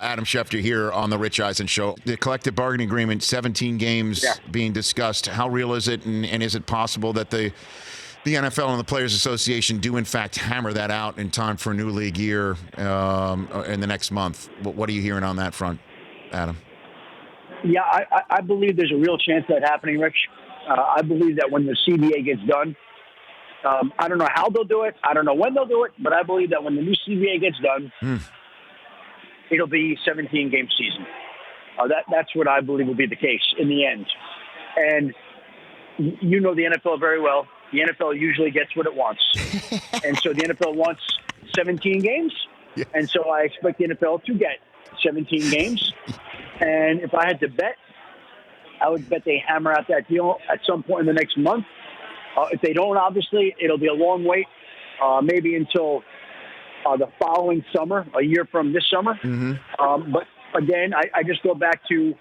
Adam Schefter here on the Rich Eisen Show. The collective bargaining agreement, 17 games being discussed. How real is it, and is it possible that the NFL and the Players Association do, in fact, hammer that out in time for a new league year in the next month? What are you hearing on that front, Adam? Yeah, I believe there's a real chance of that happening, Rich. I believe that when the CBA gets done, I don't know how they'll do it. I don't know when they'll do it, but I believe that when the new CBA gets done, it'll be 17-game season. That's what I believe will be the case in the end. And you know the NFL very well. The NFL usually gets what it wants. And so the NFL wants 17 games. Yes. And so I expect the NFL to get 17 games. And if I had to bet, I would bet they hammer out that deal at some point in the next month. If they don't, obviously, it'll be a long wait, maybe until the following summer, a year from this summer. Mm-hmm. But again, I just go back to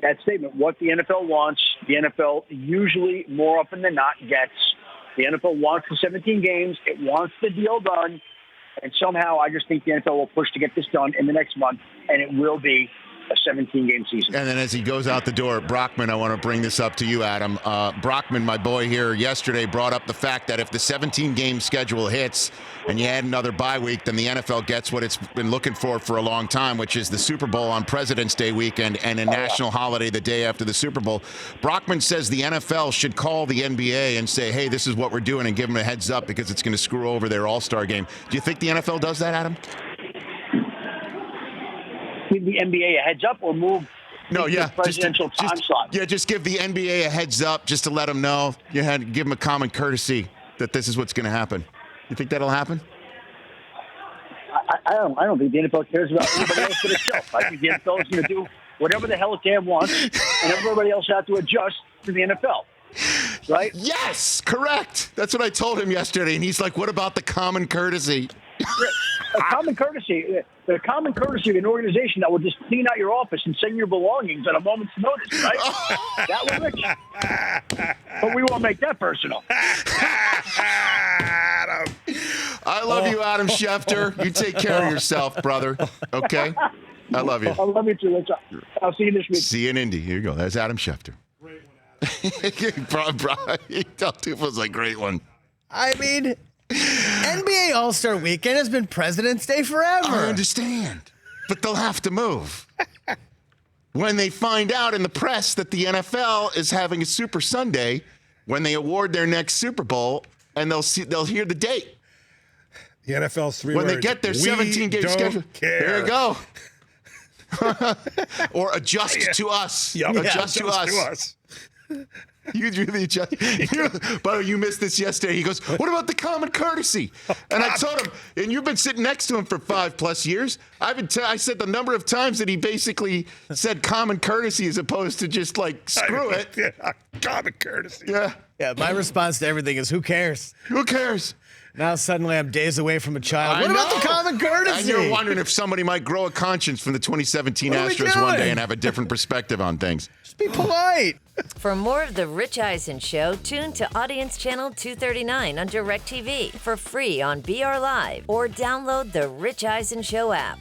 that statement. What the NFL wants, the NFL usually, more often than not, gets. The NFL wants the 17 games. It wants the deal done. And somehow I just think the NFL will push to get this done in the next month, and it will be a 17-game season. And then as he goes out the door, Brockman, I want to bring this up to you, Adam. Brockman, my boy here yesterday, brought up the fact that if the 17-game schedule hits and you add another bye week, then the NFL gets what it's been looking for a long time, which is the Super Bowl on President's Day weekend and a national holiday the day after the Super Bowl. Brockman says the NFL should call the NBA and say, hey, this is what we're doing, and give them a heads up because it's going to screw over their All-Star game. Do you think the NFL does that, Adam? Give the NBA a heads up or move the presidential time slot? Yeah, just give the NBA a heads up just to let them know. You had to give them a common courtesy that this is what's going to happen. You think that'll happen? I don't think the NFL cares about anybody else but itself. I think the NFL is going to do whatever the hell it damn wants, and everybody else has to adjust to the NFL. Right? Yes, correct. That's what I told him yesterday, and he's like, what about the common courtesy? The common courtesy of an organization that will just clean out your office and send your belongings at a moment's notice, right? That will, Rich. But we won't make that personal. Adam. I love you, Adam Schefter. You take care of yourself, brother. Okay? I love you. I love you too. I'll see you this week. See you in Indy. Here you go. That's Adam Schefter. Great one. It was a great one. I mean, NBA All-Star Weekend has been President's Day forever. I understand, but they'll have to move when they find out in the press that the NFL is having a Super Sunday when they award their next Super Bowl, and they'll hear the date. The NFL's three when words. They get their 17-game schedule. There you go. Or adjust to us. Yep. Adjust to us. You really just, but you missed this yesterday. He goes, what about the common courtesy? And I told him, and you've been sitting next to him for 5+ years. I said the number of times that he basically said common courtesy as opposed to just like, screw it. Yeah, common courtesy. Yeah, my response to everything is, who cares? Who cares? Now suddenly I'm days away from a child. What about the common courtesy? And you're wondering if somebody might grow a conscience from the 2017 Astros one day and have a different perspective on things. Just be polite. For more of The Rich Eisen Show, tune to Audience Channel 239 on DirecTV for free on BR Live or download the Rich Eisen Show app.